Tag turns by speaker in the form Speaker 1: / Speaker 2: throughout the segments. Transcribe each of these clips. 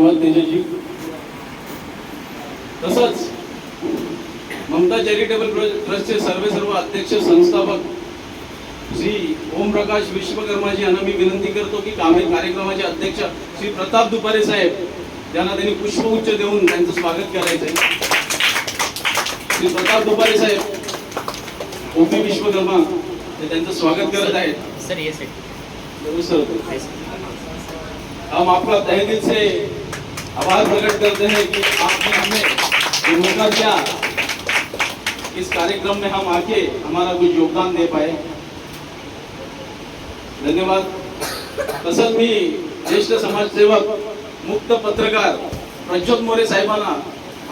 Speaker 1: धन्यवाद तेजस्वी. तसंच ममता चॅरिटेबल ट्रस्टचे सर्व अध्यक्ष संस्थापक श्री ओमप्रकाश विश्वकर्माजी यांना मी विनंती करतो की कार्यक्रमाचे अध्यक्ष श्री प्रताप दुपारे साहेब यांना त्यांनी पुष्पगुच्छ देऊन त्यांचं स्वागत करायचं आहे. श्री प्रताप दुपारे साहेब ओपी विश्वकर्मा ते त्यांचं स्वागत करत आहेत.
Speaker 2: सर ये सर
Speaker 1: हम आपका तहे दिल से आभार प्रकट करते हैं कि आपने हमें ये मौका दिया, इस कार्यक्रम में हम आके हमारा कुछ योगदान दे पाए. धन्यवाद. तसंच मी ज्येष्ठ समाजसेवक मुक्त पत्रकार प्रज्योत मोरे साहेबांना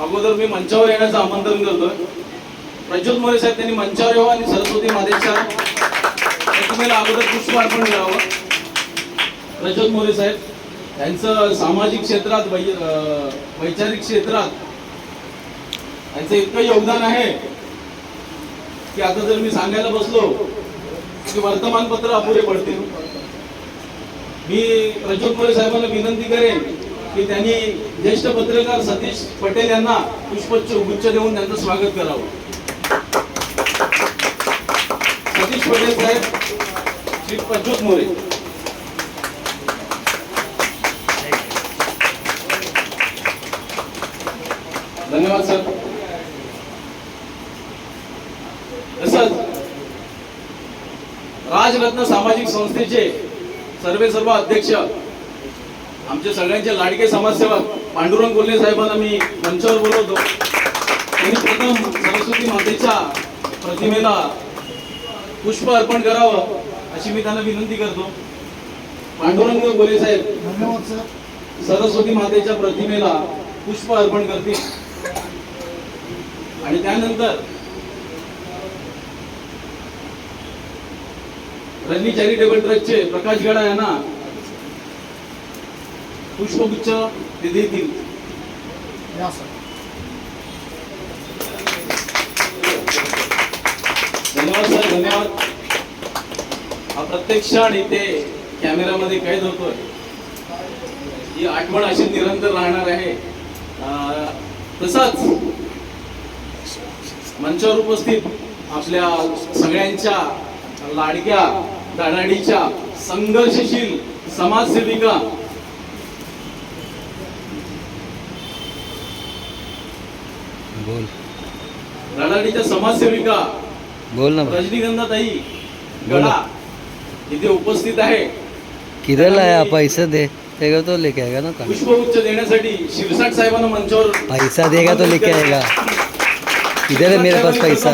Speaker 1: अगोदर मी मंचावर येण्याचं आमंत्रण करतोय. प्रज्योत मोरे साहेब त्यांनी मंचावर यावं आणि सरस्वती मातेच्या प्रतिमेला अगोदर पुष्प अर्पण करावं. प्रज्योत मोरे साहेब यांचं सामाजिक क्षेत्रात वैचारिक क्षेत्रात यांचं इतकं योगदान आहे की आता जर मी सांगायला बसलो की वर्तमानपत्र अपुरे पडतील. मी प्रज्योत मोरे साहेबांना विनंती करेन की त्यांनी ज्येष्ठ पत्रकार सतीश पटेल यांना पुष्पगुच्छ देऊन त्यांचं स्वागत करावं. सतीश पटेल साहेब, श्री प्रज्योत मोरे. धन्यवाद सर. तसंच राजरत्न सामाजिक संस्थेचे सर्व अध्यक्ष आमचे सगळ्यांचे लाडके समाजसेवक पांडुरंग कोल्हे साहेबांना मी मंचावर बोलवतो. त्यांनी प्रथम सरस्वती मातेच्या प्रतिमेला पुष्प अर्पण करावं अशी मी त्यांना विनंती करतो. पांडुरंग कोल्हे साहेब
Speaker 3: धन्यवाद सर.
Speaker 1: सरस्वती मातेच्या प्रतिमेला पुष्प अर्पण करतील आणि त्यानंतर रजनी चॅरिटेबल ट्रस्टचे प्रकाश गडा यांना पुष्पगुच्छ ते देतील.
Speaker 3: या सर.
Speaker 1: धन्यवाद सर. धन्यवाद. हा प्रत्येक क्षण इथे कॅमेरामध्ये कैद होतोय. ही आठवण अशी निरंतर राहणार आहे. तसंच मंचावर उपस्थित आपल्या सगळ्यांच्या लाडक्या धडाडीच्या संघर्षशील समाजसेविका
Speaker 4: बोल
Speaker 1: धडाडीच्या समाजसेविका
Speaker 4: बोल ना.
Speaker 1: रजनीगंधा ताई गडा इथे उपस्थित आहे.
Speaker 4: किधर लाया पैसे दे देगा तो लेके आएगा ना.
Speaker 1: पुष्पगुच्छ देण्यासाठी शिरसाट साहेबांना मंचावर
Speaker 4: पैसा देगा तो लेके आएगा. इधर है मेरे पास पैसा.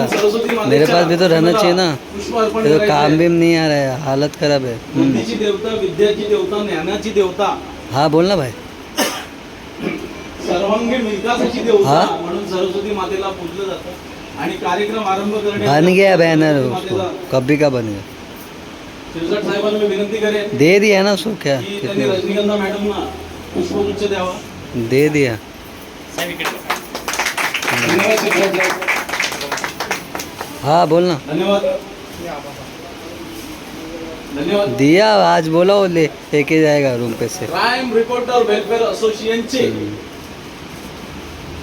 Speaker 4: मेरे पास भी तो रहना चाहिए ना. ये तो काम भी नहीं आ रहा है. हालत खराब है.
Speaker 1: बुद्धीची देवता, विद्याची देवता, ज्ञानाची देवता,
Speaker 4: हाँ बोल ना भाई.
Speaker 1: सर्वांगीण विकासाची देवता
Speaker 4: हा?
Speaker 1: म्हणून सरस्वती मातेला पूजलं जातं आणि कार्यक्रम आरंभ
Speaker 4: बन गया बैनर उसको. कभी का बन गया.
Speaker 1: शिरसाट साहेबांना मी विनंती करेन
Speaker 4: दे दिया ना उसको. क्या
Speaker 1: की त्यांनी रजनीगंधा मॅडमना पुष्पगुच्छ द्यावा.
Speaker 4: दे दिया.
Speaker 2: साहेब इकडे
Speaker 1: धन्यवाद शिरसाट साहेब.
Speaker 4: हाँ बोल ना.
Speaker 1: धन्यवाद. धन्यवाद.
Speaker 4: दिया आज बोला वो लेके जाएगा रूम पे से.
Speaker 1: क्राईम रिपोर्टर वेलफेअर असोसिएशनचे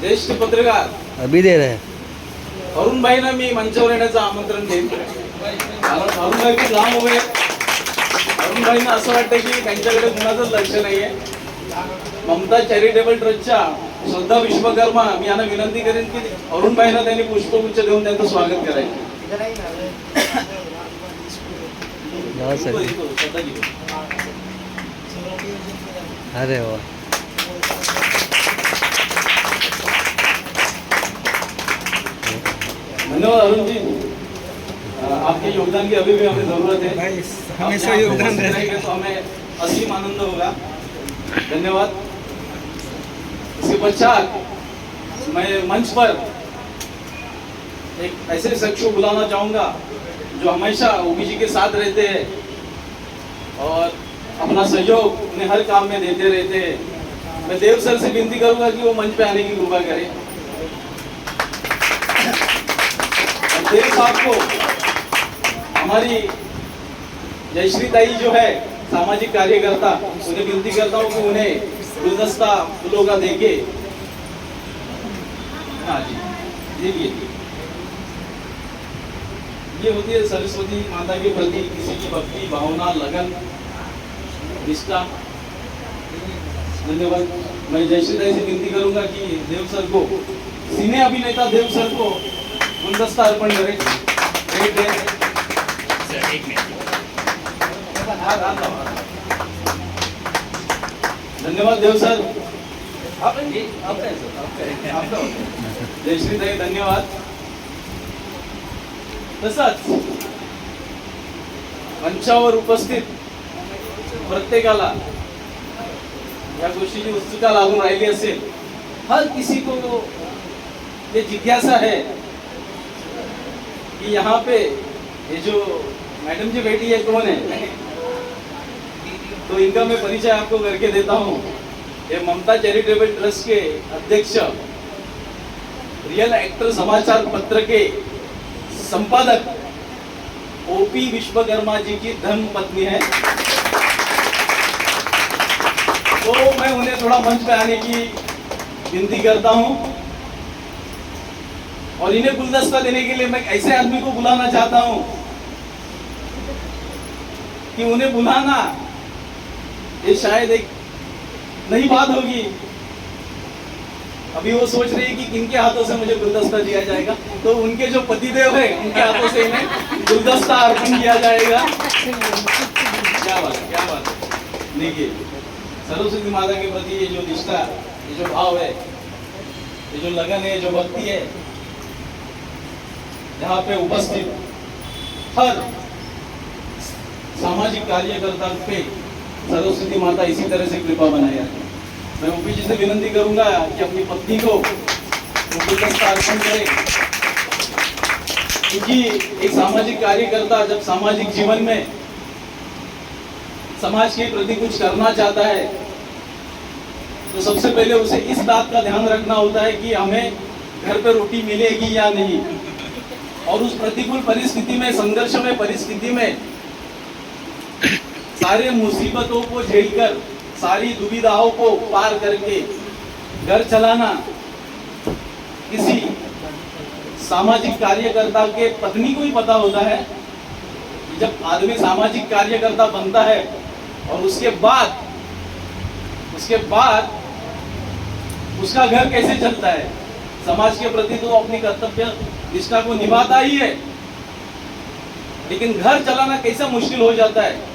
Speaker 1: ज्येष्ठ पत्रकार
Speaker 4: अभी दे रहा है.
Speaker 1: अरुणभाईंना मी मंचावर येण्याचं आमंत्रण देईन. कारण अरुणभाई खूप लांब उभे आहेत. अरुणभाईंना असं वाटतं की त्यांच्याकडे कुणाचंच लक्ष नाहीये. ममता चॅरिटेबल ट्रस्टच्या श्रद्धा विश्वकर्मा मी यांना विनंती करेन की अरुणभाईंना त्यांनी पुष्पगुच्छ देऊन त्यांचं स्वागत करायचं.
Speaker 4: जाओ सर. अरे वाह.
Speaker 1: धन्यवाद अरुण जी. आपके योगदान की अभी भी हमें जरूरत है.
Speaker 3: हमेशा योगदान
Speaker 1: रहेगा तो हमें असीम आनंद होगा. धन्यवाद. इसके पश्चात मैं मंच पर एक ऐसे शख्स को बुलाना चाहूंगा जो हमेशा ओबीसी के साथ रहते हैं और अपना सहयोग उन्हें हर काम में देते रहते हैं. मैं देव सर से विनती करूंगा कि वो मंच पे आने की कृपा करें. देव साहब को हमारी जयश्री ताई जो है सामाजिक कार्यकर्ता, उन्हें विनती करता हूँ कि उन्हें गुलदस्ता फूलों का देके, हाँ जी, देखिए ये होती है सरस्वती माता के प्रति किसी की भक्ति, भावना, लगन, निष्ठा। धन्यवाद। मैं जयश्री दाई से विनती करूंगा कि देव सर को, सिने अभिनेता देव सर को गुलदस्ता अर्पण करें।
Speaker 2: सर एक मिनट।
Speaker 1: धन्यवाद देव सर। आपका है सर, आपका होता है। जयश्री ताई धन्यवाद। तसंच मंचावर उपस्थित प्रत्येकाला या गोष्टीची उत्सुकता लागून राहिली असेल, हर किसी को ये जिज्ञासा है कि यहाँ पे ये जो मैडम जी बैठी है कौन है, तो इनका मैं परिचय आपको करके देता हूँ। ये ममता चैरिटेबल ट्रस्ट के अध्यक्ष, रियल एक्टर समाचार पत्र के संपादक ओपी विश्वकर्मा जी की धर्म पत्नी है। तो मैं उन्हें थोड़ा मंच पे आने की विनती करता हूँ और इन्हें गुलदस्ता देने के लिए मैं ऐसे आदमी को बुलाना चाहता हूँ कि उन्हें बुलाना ये शायद एक नई बात होगी। अभी वो सोच रही है कि किनके हाथों से मुझे गुलदस्ता दिया जाएगा, तो उनके जो पतिदेव है उनके हाथों से इन्हें गुलदस्ता अर्पण किया जाएगा। क्या बात है, क्या बात है। देखिए सरस्वती माता के प्रति ये जो निष्ठा, ये जो भाव है, ये जो लगन है, जो भक्ति है, यहाँ पे उपस्थित हर सामाजिक कार्यकर्ता पे सरस्वती माता इसी तरह से कृपा बनाए रखें। मैं ओपी जी से विनती करूंगा कि अपनी पत्नी को गुलदस्ता अर्पण करें, क्योंकि एक सामाजिक कार्यकर्ता जब सामाजिक जीवन में समाज के प्रति कुछ करना चाहता है तो सबसे पहले उसे इस बात का ध्यान रखना होता है कि हमें घर पे रोटी मिलेगी या नहीं, और उस प्रतिकूल परिस्थिति में, संघर्षमय परिस्थिति में सारे मुसीबतों को झेलकर, सारी दुविधाओं को पार करके घर चलाना किसी सामाजिक कार्यकर्ता के पत्नी को ही पता होता है कि जब आदमी सामाजिक कार्यकर्ता बनता है और उसके बाद उसका घर कैसे चलता है। समाज के प्रति तो अपनी कर्तव्य निष्ठा को निभाता ही है, लेकिन घर चलाना कैसा मुश्किल हो जाता है।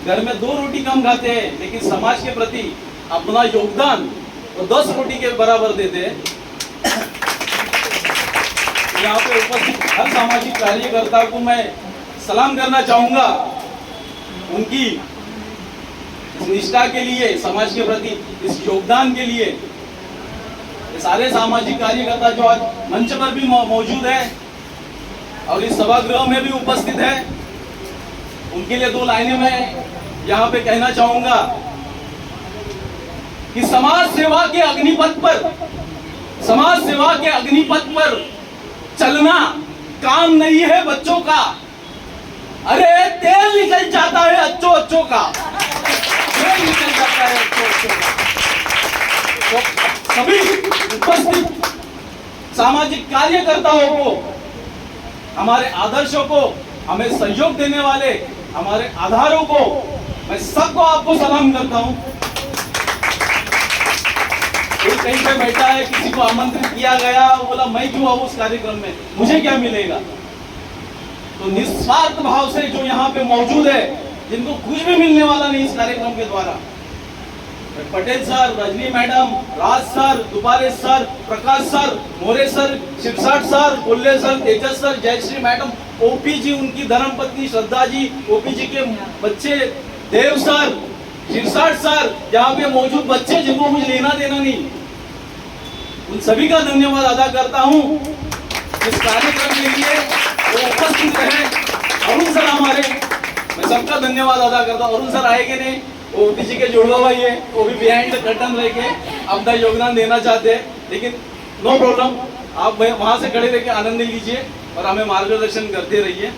Speaker 1: घर में 2 रोटी कम खाते हैं, लेकिन समाज के प्रति अपना योगदान तो 10 रोटी के बराबर देते हैं। यहाँ पे उपस्थित हर सामाजिक कार्यकर्ता को मैं सलाम करना चाहूंगा, उनकी इस निष्ठा के लिए, समाज के प्रति इस योगदान के लिए। ये सारे सामाजिक कार्यकर्ता जो आज मंच पर भी मौजूद है और इस सभागृह में भी उपस्थित है, उनके लिए 2 लाइनें मैं यहाँ पे कहना चाहूंगा कि समाज सेवा के अग्निपथ पर चलना काम नहीं है बच्चों का। अरे तेल निकल जाता है अच्छों का, तेल निकल जाता है अच्छों का। तो सभी उपस्थित सामाजिक कार्यकर्ताओं को, हमारे आदर्शों को, हमें सहयोग देने वाले हमारे आधारों को, मैं सबको आपको सलाम करता हूं। कोई कहीं पे बैठा है, किसी को आमंत्रित किया गया, बोला मैं क्यों आऊं उस कार्यक्रम में, मुझे क्या मिलेगा। तो निस्वार्थ भाव से जो यहाँ पे मौजूद है, जिनको कुछ भी मिलने वाला नहीं इस कार्यक्रम के द्वारा, Patel sir, Rajni madam, Raj sir, Dubare sir, Prakash sir, More sir, Shirsat sir, Kolle sir, Tejas sir, Jayashree madam, OP ji, उनकी धर्मपत्नी श्रद्धा जी, ओपी जी के बच्चे देव सर, शिरसाट सर, यहाँ पे मौजूद बच्चे जिनको कुछ लेना देना नहीं, उन सभी का धन्यवाद अदा करता हूँ। इस कार्यक्रम के लिए वो उपस्थित रहे। अरुण सर हमारे, मैं सबका धन्यवाद अदा करता हूँ। अरुण सर आएंगे नहीं, ओपी जी के जुड़वा भाई है, वो भी बिहाइंड द कर्टन रह के अपना योगदान देना चाहते हैं, लेकिन नो प्रॉब्लम, आप वहां से खड़े रह के आनंद लीजिए और हमें मार्गदर्शन करते रहिए।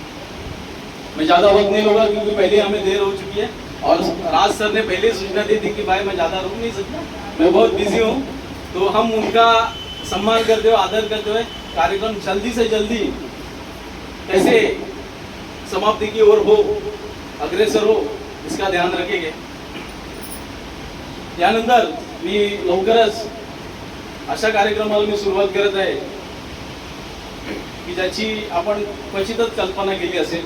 Speaker 1: मैं ज्यादा वक्त नहीं लूंगा क्योंकि पहले हमें देर हो चुकी है और राज सर ने पहले सूचना दी थी कि भाई मैं ज्यादा रुक नहीं सकता। मैं बहुत बिजी हूँ, तो हम उनका सम्मान करते हुए आदर करते हुए कार्यक्रम जल्दी से जल्दी कैसे समाप्ति की ओर हो, अग्रेसर हो, इसका ध्यान रखेंगे. यानंतर मी लवकरच अशा कार्यक्रमाला मी सुरुवात करत आहे की ज्याची आपण क्वचितच कल्पना केली असेल.